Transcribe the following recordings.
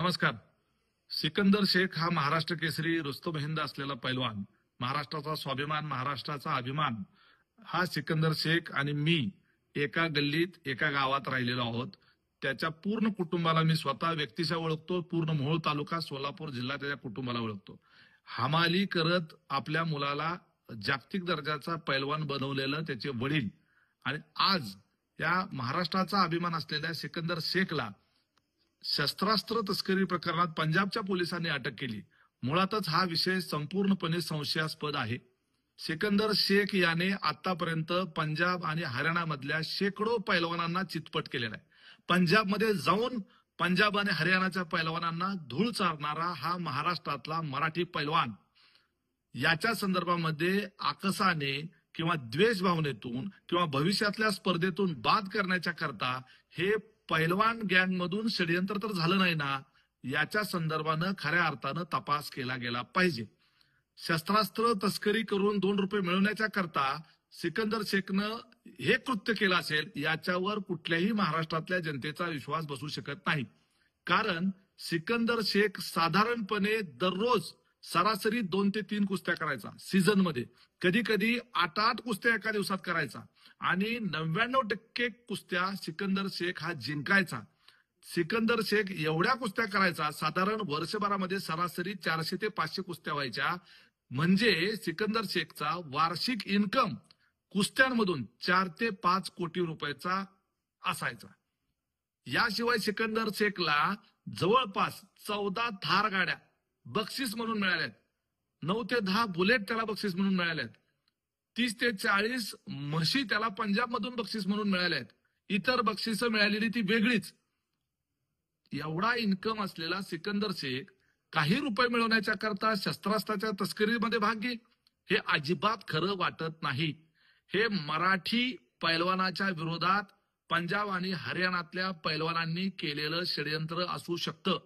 नमस्कार. सिकंदर शेख हा महाराष्ट्र केसरी रुस्तम हिंद असलेला पैलवान, महाराष्ट्राचा स्वाभिमान, महाराष्ट्राचा अभिमान, हा सिकंदर शेख आणि मी एका गल्लीत एका गावात राहिलेलो आहोत. त्याच्या पूर्ण कुटुंबाला मी स्वतः व्यक्तिशः ओळखतो. पूर्ण मोहोळ तालुका, सोलापूर जिल्हा त्याच्या कुटुंबाला ओळखतो. हमाली करत आपल्या मुलाला जागतिक दर्जाचा पैलवान बनवलेलं त्याचे वडील आणि आज या महाराष्ट्राचा अभिमान असलेल्या सिकंदर शेखला शस्त्रास्त्र तस्करी प्रकरणात पंजाबच्या पोलिसांनी अटक केली. मुळातच हा विषय संपूर्णपणे संशयास्पद आहे. सिकंदर शेख याने आतापर्यंत पंजाब आणि हरियाणामधल्या शेकडो पैलवानांना चितपट केलेला आहे. पंजाबमध्ये जाऊन पंजाब आणि हरियाणाच्या पैलवानांना धूळ चारणारा हा महाराष्ट्रातला मराठी पैलवान याच्या संदर्भामध्ये आकसाने किंवा द्वेष भावनेतून किंवा भविष्यातल्या स्पर्धेतून बाद करण्याच्या करता हे पैलवान गँगमधून षडयंत्र तर झालं नाही ना, याच्या संदर्भानं खऱ्या अर्थानं तपास केला गेला पाहिजे. शस्त्रास्त्र तस्करी करून 2 रुपये मिळवण्याच्या करता सिकंदर शेखनं हे कृत्य केलं असेल याच्यावर कुठल्याही महाराष्ट्रातल्या जनतेचा विश्वास बसू शकत नाही. कारण सिकंदर शेख साधारणपणे दररोज सरासरी 2 ते 3 कुस्त्या करायचा सीझनमध्ये, कधी कधी 8 कुस्त्या एका दिवसात करायचा आणि 99% कुस्त्या सिकंदर शेख हा जिंकायचा. सिकंदर शेख एवढ्या कुस्त्या करायचा, साधारण वर्षभरामध्ये सरासरी 400 ते 500 कुस्त्या व्हायच्या. म्हणजे सिकंदर शेखचा वार्षिक इन्कम कुस्त्यांमधून 4 ते 5 कोटी रुपयाचा असायचा. याशिवाय सिकंदर शेखला जवळपास 14 थार गाड्या बक्षीस म्हणून मिळाल्यात. 9 ते 10 बुलेट त्याला बक्षीस म्हणून मिळाल्यात. 30 ते 40 म्हशी त्याला पंजाबमधून बक्षीस म्हणून मिळाल्यात. इतर बक्षिसं मिळालेली ती वेगळीच. एवढा इन्कम असलेला सिकंदर शेख काही रुपये मिळवण्याच्या करता शस्त्रास्त्राच्या तस्करीमध्ये भाग घेईल, हे अजिबात खरं वाटत नाही. हे मराठी पैलवानाच्या विरोधात पंजाब आणि हरियाणातल्या पैलवानांनी केलेलं षडयंत्र असू शकतं.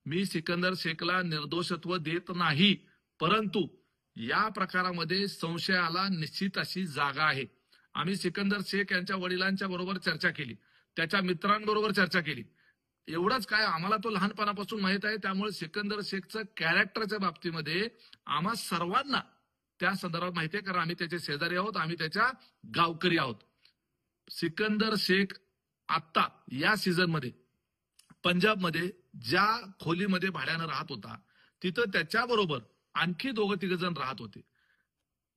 मी सिकंदर शेखला निर्दोषत्व देत नाही, परंतु या प्रकारामध्ये संशयाला निश्चित अशी जागा आहे. आम्ही सिकंदर शेख यांच्या वडिलांच्या बरोबर चर्चा केली, त्याच्या मित्रांबरोबर चर्चा केली. एवढंच काय, आम्हाला तो लहानपणापासून माहित आहे. त्यामुळे सिकंदर शेखचं कॅरेक्टरच्या बाबतीमध्ये आम्हा सर्वांना त्या संदर्भात माहिती आहे, कारण आम्ही त्याचे शेजारी आहोत, आम्ही त्याच्या गावकरी आहोत. सिकंदर शेख आता या सीझनमध्ये पंजाबमध्ये ज्या खोलीमध्ये भाड्यानं राहत होता तिथं त्याच्याबरोबर आणखी 2-3 जण राहत होते.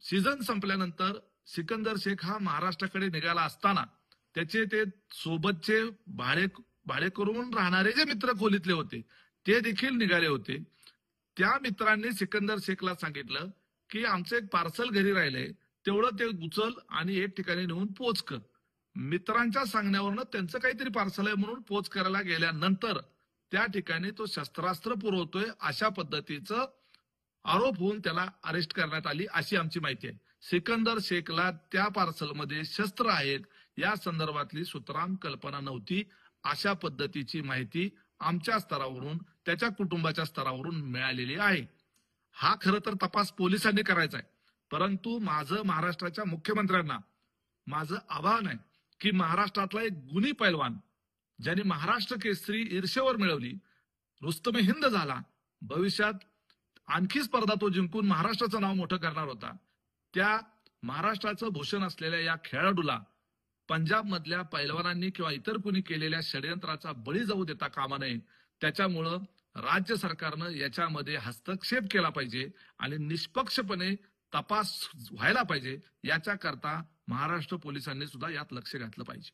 सीझन संपल्यानंतर सिकंदर शेख हा महाराष्ट्राकडे निघाला असताना त्याचे ते सोबतचे भाडे करून राहणारे जे मित्र खोलीतले होते ते देखील निघाले होते. त्या मित्रांनी सिकंदर शेखला सांगितलं की आमचं एक पार्सल घरी राहिलंय, तेवढं ते उचल आणि एक ठिकाणी नेऊन पोच कर. मित्रांच्या सांगण्यावरनं त्यांचं काहीतरी पार्सल आहे म्हणून पोच करायला गेल्यानंतर त्या ठिकाणी तो शस्त्रास्त्र पुरवतोय अशा पद्धतीचं आरोप होऊन त्याला अरेस्ट करण्यात आली, अशी आमची माहिती आहे. सिकंदर शेखला त्या पार्सलमध्ये शस्त्र आहेत या संदर्भातली सुतराम कल्पना नव्हती. अशा पद्धतीची माहिती आमच्या स्तरावरून, त्याच्या कुटुंबाच्या स्तरावरून मिळालेली आहे. हा खरं तर तपास पोलिसांनी करायचा आहे, परंतु माझं महाराष्ट्राच्या मुख्यमंत्र्यांना माझं आवाहन आहे की महाराष्ट्रातला एक गुणी पैलवान ज्याने महाराष्ट्र केसरी ईर्षेवर मिळवली, रुस्तम हिंद झाला, भविष्यात आणखी स्पर्धा तो जिंकून महाराष्ट्राचं नाव मोठं करणार होता, त्या महाराष्ट्राचं भूषण असलेल्या या खेळाडूला पंजाब मधल्या पैलवानांनी किंवा इतर कुणी केलेल्या षडयंत्राचा बळी जाऊ देता कामा नये. त्याच्यामुळं राज्य सरकारनं याच्यामध्ये हस्तक्षेप केला पाहिजे आणि निष्पक्षपणे तपास व्हायला पाहिजे. याच्या करता महाराष्ट्र पोलिसांनी सुद्धा यात लक्ष घातलं पाहिजे.